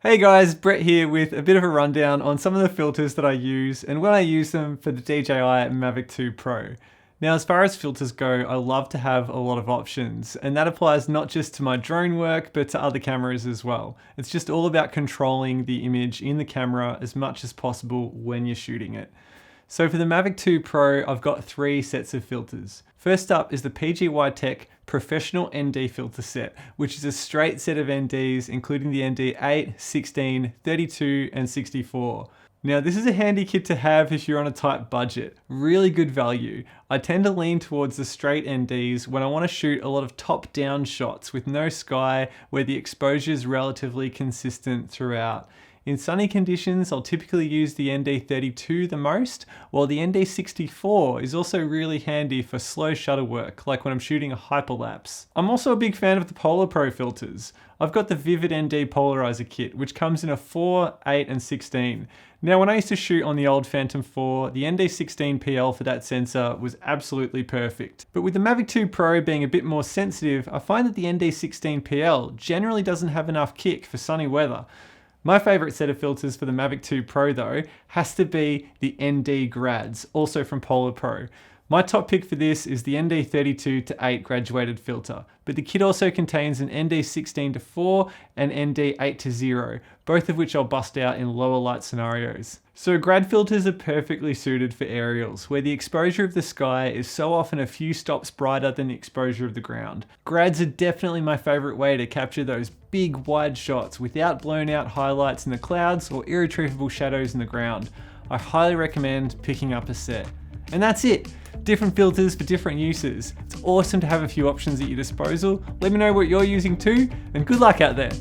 Hey guys, Brett here with a bit of a rundown on some of the filters that I use and when I use them for the DJI Mavic 2 Pro. Now, as far as filters go, I love to have a lot of options, and that applies not just to my drone work, but to other cameras as well. It's just all about controlling the image in the camera as much as possible when you're shooting it. So for the Mavic 2 Pro, I've got 3 sets of filters. First up is the PGY Tech Professional ND filter set, which is a straight set of NDs, including the ND 8, 16, 32, and 64. Now, this is a handy kit to have if you're on a tight budget. Really good value. I tend to lean towards the straight NDs when I want to shoot a lot of top-down shots with no sky, where the exposure is relatively consistent throughout. In sunny conditions, I'll typically use the ND32 the most, while the ND64 is also really handy for slow shutter work, like when I'm shooting a hyperlapse. I'm also a big fan of the Polar Pro filters. I've got the Vivid ND Polarizer kit, which comes in a 4, 8, and 16. Now, when I used to shoot on the old Phantom 4, the ND16 PL for that sensor was absolutely perfect. But with the Mavic 2 Pro being a bit more sensitive, I find that the ND16 PL generally doesn't have enough kick for sunny weather. My favorite set of filters for the Mavic 2 Pro though has to be the ND Grads, also from Polar Pro. My top pick for this is the ND32 to 8 graduated filter, but the kit also contains an ND16 to 4 and ND8 to 0, both of which I'll bust out in lower light scenarios. So grad filters are perfectly suited for aerials, where the exposure of the sky is so often a few stops brighter than the exposure of the ground. Grads are definitely my favorite way to capture those big wide shots without blown out highlights in the clouds or irretrievable shadows in the ground. I highly recommend picking up a set. And that's it. Different filters for different uses. It's awesome to have a few options at your disposal. Let me know what you're using too, and good luck out there.